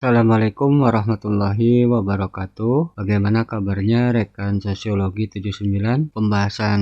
Assalamualaikum warahmatullahi wabarakatuh. Bagaimana kabarnya rekan Sosiologi 79? Pembahasan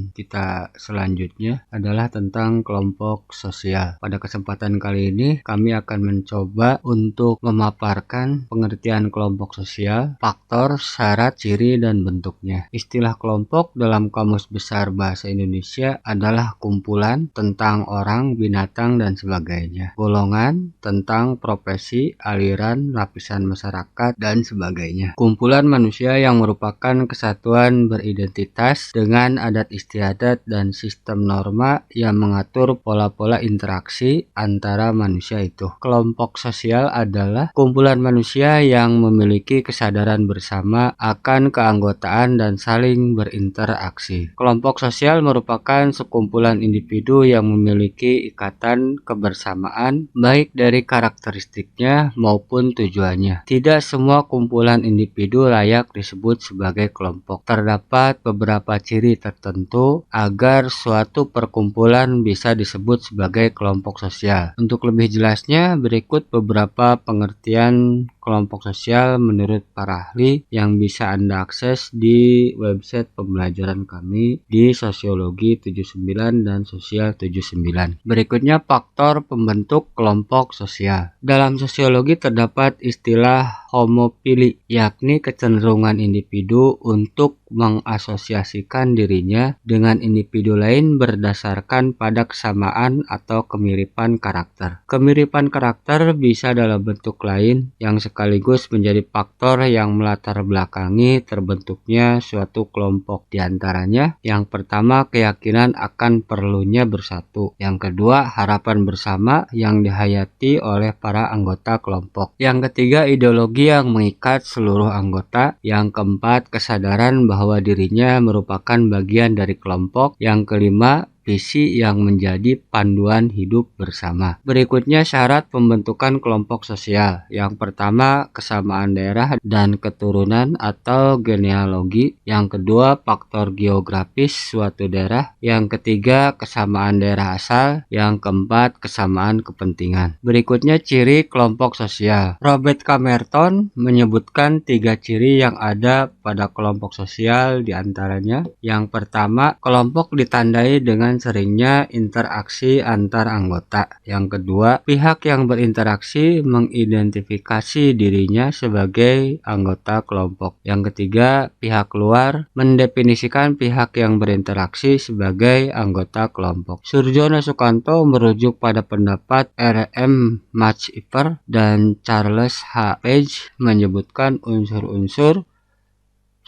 kita selanjutnya adalah tentang kelompok sosial. Pada kesempatan kali ini kami akan mencoba untuk memaparkan pengertian kelompok sosial, faktor, syarat, ciri, dan bentuknya. Istilah kelompok dalam Kamus Besar Bahasa Indonesia adalah kumpulan tentang orang, binatang, dan sebagainya. Golongan tentang profesi, aliran, lapisan masyarakat, dan sebagainya. Kumpulan manusia yang merupakan kesatuan beridentitas dengan adat istiadat dan sistem norma yang mengatur pola-pola interaksi antara manusia itu. Kelompok sosial adalah kumpulan manusia yang memiliki kesadaran bersama akan keanggotaan dan saling berinteraksi. Kelompok sosial merupakan sekumpulan individu yang memiliki ikatan kebersamaan baik dari karakteristiknya maupun tujuannya. Tidak semua kumpulan individu layak disebut sebagai kelompok. Terdapat beberapa ciri tertentu agar suatu perkumpulan bisa disebut sebagai kelompok sosial. Untuk lebih jelasnya, berikut beberapa pengertian kelompok sosial menurut para ahli yang bisa Anda akses di website pembelajaran kami di Sosiologi 79 dan Sosial 79. Berikutnya faktor pembentuk kelompok sosial. Dalam sosiologi terdapat istilah homofili, yakni kecenderungan individu untuk mengasosiasikan dirinya dengan individu lain berdasarkan pada kesamaan atau kemiripan karakter. Kemiripan karakter bisa dalam bentuk lain yang sekaligus menjadi faktor yang melatar belakangi terbentuknya suatu kelompok. Di antaranya, yang pertama keyakinan akan perlunya bersatu. Yang kedua, harapan bersama yang dihayati oleh para anggota kelompok. Yang ketiga, ideologi yang mengikat seluruh anggota. Yang keempat, kesadaran bahwa dirinya merupakan bagian dari kelompok. Yang kelima, visi yang menjadi panduan hidup bersama. Berikutnya syarat pembentukan kelompok sosial. Yang pertama, kesamaan daerah dan keturunan atau genealogi. Yang kedua, faktor geografis suatu daerah. Yang ketiga, kesamaan daerah asal. Yang keempat, kesamaan kepentingan. Berikutnya ciri kelompok sosial. Robert Camerton menyebutkan 3 ciri yang ada pada kelompok sosial, diantaranya yang pertama, kelompok ditandai dengan seringnya interaksi antar anggota. Yang kedua, pihak yang berinteraksi mengidentifikasi dirinya sebagai anggota kelompok. Yang ketiga, pihak luar mendefinisikan pihak yang berinteraksi sebagai anggota kelompok. Surjono Sukanto merujuk pada pendapat R.M. Machiver dan Charles H. Page menyebutkan unsur-unsur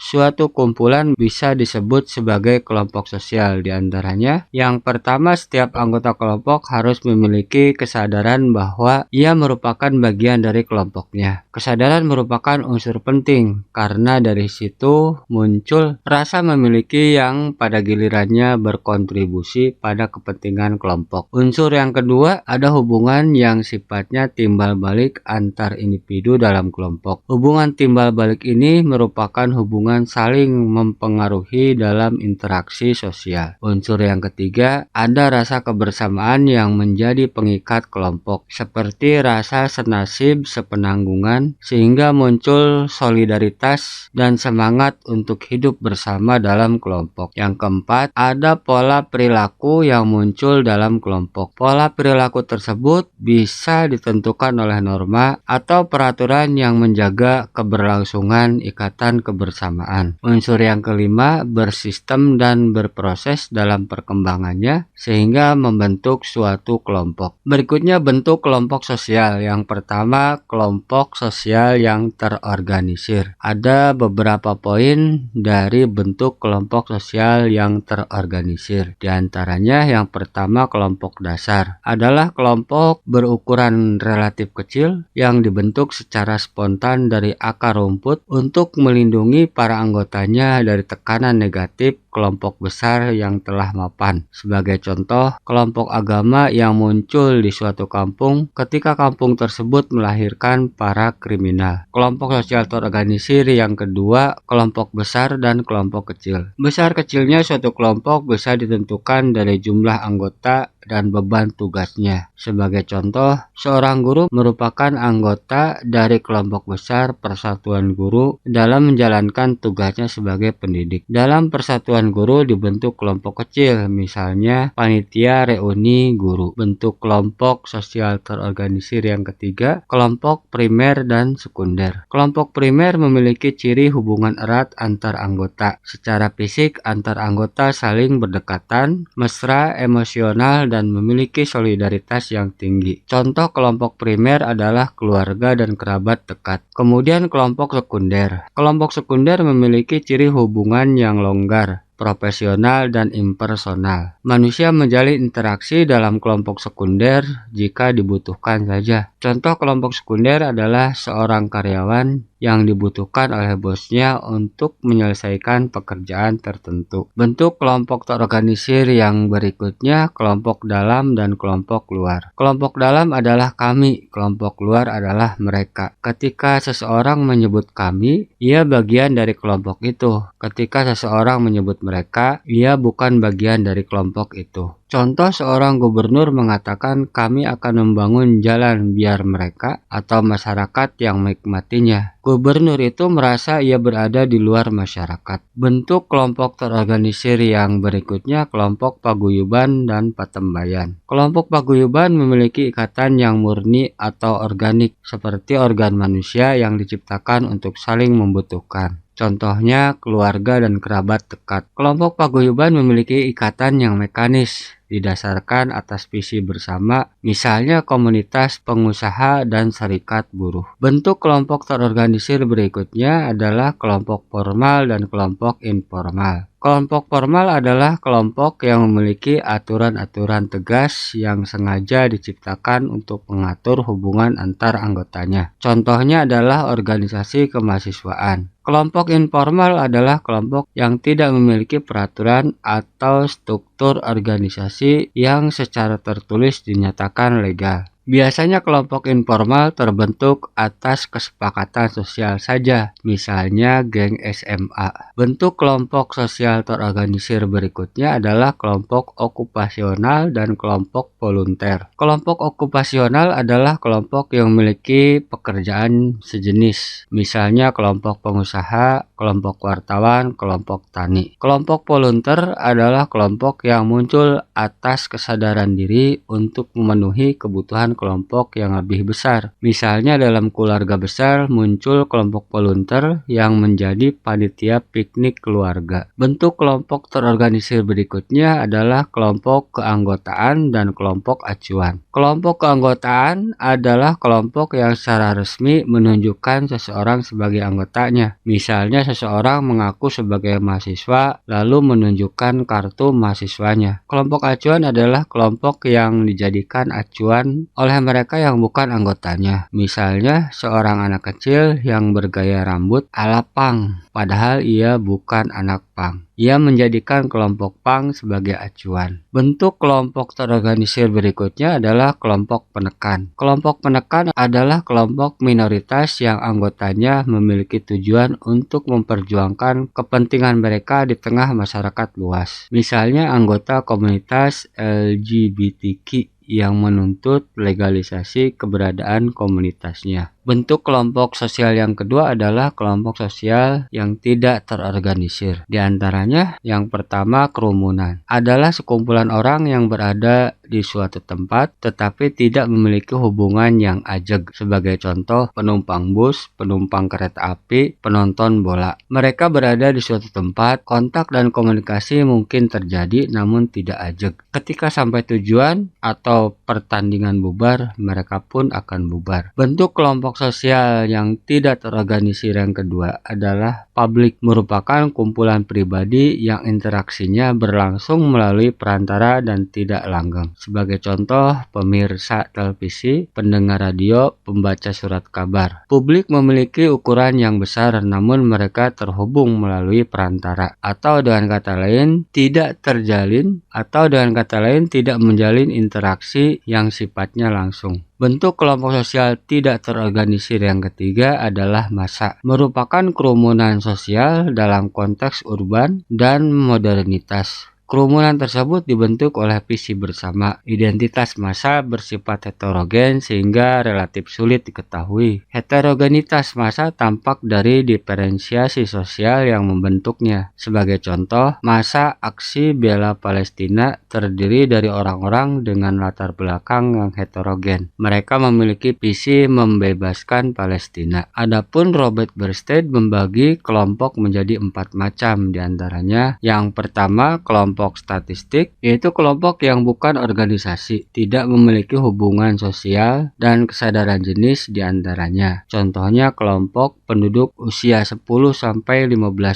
suatu kumpulan bisa disebut sebagai kelompok sosial. Di antaranya, yang pertama, setiap anggota kelompok harus memiliki kesadaran bahwa ia merupakan bagian dari kelompoknya. Kesadaran merupakan unsur penting karena dari situ muncul rasa memiliki yang pada gilirannya berkontribusi pada kepentingan kelompok. Unsur yang kedua, ada hubungan yang sifatnya timbal balik antar individu dalam kelompok. Hubungan timbal balik ini merupakan hubungan saling mempengaruhi dalam interaksi sosial. Unsur yang ketiga, ada rasa kebersamaan yang menjadi pengikat kelompok, seperti rasa senasib sepenanggungan, sehingga muncul solidaritas dan semangat untuk hidup bersama dalam kelompok. Yang keempat, ada pola perilaku yang muncul dalam kelompok. Pola perilaku tersebut bisa ditentukan oleh norma atau peraturan yang menjaga keberlangsungan ikatan kebersamaan. Unsur yang kelima, bersistem dan berproses dalam perkembangannya sehingga membentuk suatu kelompok. Berikutnya bentuk kelompok sosial. Yang pertama, kelompok sosial yang terorganisir. Ada beberapa poin dari bentuk kelompok sosial yang terorganisir. Di antaranya yang pertama, kelompok dasar adalah kelompok berukuran relatif kecil yang dibentuk secara spontan dari akar rumput untuk melindungi para anggotanya dari tekanan negatif kelompok besar yang telah mapan. Sebagai contoh, kelompok agama yang muncul di suatu kampung ketika kampung tersebut melahirkan para kriminal. Kelompok sosial terorganisir yang kedua, kelompok besar dan kelompok kecil. Besar kecilnya suatu kelompok bisa ditentukan dari jumlah anggota dan beban tugasnya. Sebagai contoh, seorang guru merupakan anggota dari kelompok besar persatuan guru dalam menjalankan tugasnya sebagai pendidik. Dalam persatuan guru dibentuk kelompok kecil, misalnya panitia reuni guru. Bentuk kelompok sosial terorganisir yang ketiga, kelompok primer dan sekunder. Kelompok primer memiliki ciri hubungan erat antar anggota. Secara fisik, antar anggota saling berdekatan, mesra, emosional, dan memiliki solidaritas yang tinggi. Contoh kelompok primer adalah keluarga dan kerabat dekat. Kemudian kelompok sekunder. Kelompok sekunder memiliki ciri hubungan yang longgar, profesional, dan impersonal. Manusia menjalin interaksi dalam kelompok sekunder jika dibutuhkan saja. Contoh kelompok sekunder adalah seorang karyawan yang dibutuhkan oleh bosnya untuk menyelesaikan pekerjaan tertentu. Bentuk kelompok terorganisir yang berikutnya, kelompok dalam dan kelompok luar. Kelompok dalam adalah kami, kelompok luar adalah mereka. Ketika seseorang menyebut kami, ia bagian dari kelompok itu. Ketika seseorang menyebut mereka, ia bukan bagian dari kelompok itu. Contoh, seorang gubernur mengatakan kami akan membangun jalan biar mereka atau masyarakat yang menikmatinya. Gubernur itu merasa ia berada di luar masyarakat. Bentuk kelompok terorganisir yang berikutnya, kelompok paguyuban dan patembayan. Kelompok paguyuban memiliki ikatan yang murni atau organik, seperti organ manusia yang diciptakan untuk saling membutuhkan. Contohnya keluarga dan kerabat dekat. Kelompok paguyuban memiliki ikatan yang mekanis, didasarkan atas visi bersama, misalnya komunitas pengusaha dan serikat buruh. Bentuk kelompok terorganisir berikutnya adalah kelompok formal dan kelompok informal. Kelompok formal adalah kelompok yang memiliki aturan-aturan tegas yang sengaja diciptakan untuk mengatur hubungan antar anggotanya. Contohnya adalah organisasi kemahasiswaan. Kelompok informal adalah kelompok yang tidak memiliki peraturan atau struktur organisasi yang secara tertulis dinyatakan legal. Biasanya kelompok informal terbentuk atas kesepakatan sosial saja, misalnya geng SMA. Bentuk kelompok sosial terorganisir berikutnya adalah kelompok okupasional dan kelompok volunteer. Kelompok okupasional adalah kelompok yang memiliki pekerjaan sejenis, misalnya kelompok pengusaha, kelompok wartawan, kelompok tani. Kelompok volunteer adalah kelompok yang muncul atas kesadaran diri untuk memenuhi kebutuhan kelompok yang lebih besar. Misalnya dalam keluarga besar muncul kelompok volunteer yang menjadi panitia piknik keluarga. Bentuk kelompok terorganisir berikutnya adalah kelompok keanggotaan dan kelompok acuan. Kelompok keanggotaan adalah kelompok yang secara resmi menunjukkan seseorang sebagai anggotanya. Misalnya seseorang mengaku sebagai mahasiswa lalu menunjukkan kartu mahasiswanya. Kelompok acuan adalah kelompok yang dijadikan acuan oleh mereka yang bukan anggotanya. Misalnya seorang anak kecil yang bergaya rambut ala punk, padahal ia bukan anak punk. Ia menjadikan kelompok punk sebagai acuan. Bentuk kelompok terorganisir berikutnya adalah kelompok penekan. Kelompok penekan adalah kelompok minoritas yang anggotanya memiliki tujuan untuk memperjuangkan kepentingan mereka di tengah masyarakat luas. Misalnya anggota komunitas LGBTQ yang menuntut legalisasi keberadaan komunitasnya. Bentuk kelompok sosial yang kedua adalah kelompok sosial yang tidak terorganisir. Di antaranya, yang pertama kerumunan. Adalah sekumpulan orang yang berada di suatu tempat tetapi tidak memiliki hubungan yang ajeg. Sebagai contoh, penumpang bus, penumpang kereta api, penonton bola. Mereka berada di suatu tempat, kontak dan komunikasi mungkin terjadi namun tidak ajeg. Ketika sampai tujuan atau pertandingan bubar, mereka pun akan bubar. Bentuk kelompok sosial yang tidak terorganisir yang kedua adalah publik, merupakan kumpulan pribadi yang interaksinya berlangsung melalui perantara dan tidak langgeng. Sebagai contoh, pemirsa televisi, pendengar radio, pembaca surat kabar. Publik memiliki ukuran yang besar namun mereka terhubung melalui perantara, atau dengan kata lain tidak terjalin, atau dengan kata lain tidak menjalin interaksi yang sifatnya langsung. Bentuk kelompok sosial tidak terorganisir yang ketiga adalah massa, merupakan kerumunan sosial dalam konteks urban dan modernitas. Kerumunan tersebut dibentuk oleh visi bersama. Identitas massa bersifat heterogen sehingga relatif sulit diketahui. Heterogenitas massa tampak dari diferensiasi sosial yang membentuknya. Sebagai contoh, massa aksi bela Palestina terdiri dari orang-orang dengan latar belakang yang heterogen. Mereka memiliki visi membebaskan Palestina. Adapun Robert Bernstein membagi kelompok menjadi 4 macam, diantaranya yang pertama kelompok statistik, yaitu kelompok yang bukan organisasi, tidak memiliki hubungan sosial dan kesadaran jenis diantaranya. Contohnya kelompok penduduk usia 10-15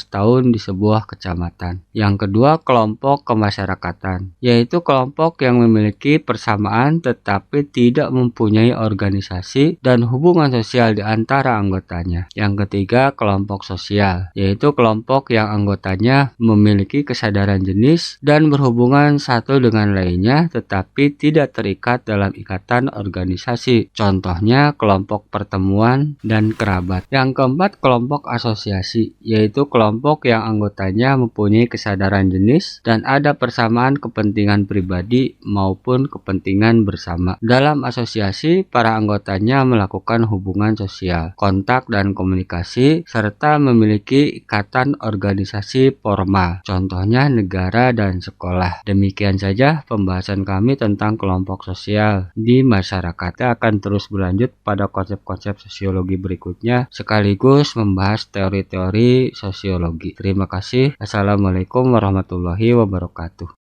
tahun di sebuah kecamatan. Yang kedua kelompok kemasyarakatan, yaitu kelompok yang memiliki persamaan tetapi tidak mempunyai organisasi dan hubungan sosial di antara anggotanya. Yang ketiga kelompok sosial, yaitu kelompok yang anggotanya memiliki kesadaran jenis dan berhubungan satu dengan lainnya tetapi tidak terikat dalam ikatan organisasi. Contohnya kelompok pertemuan dan kerabat. Yang keempat kelompok asosiasi, yaitu kelompok yang anggotanya mempunyai kesadaran jenis dan ada persamaan kepentingan pribadi maupun kepentingan bersama. Dalam asosiasi, para anggotanya melakukan hubungan sosial, kontak dan komunikasi serta memiliki ikatan organisasi formal. Contohnya negara dan sekolah. Demikian saja pembahasan kami tentang kelompok sosial di masyarakat. Kita akan terus berlanjut pada konsep-konsep sosiologi berikutnya sekaligus membahas teori-teori sosiologi. Terima kasih. Assalamualaikum warahmatullahi wabarakatuh.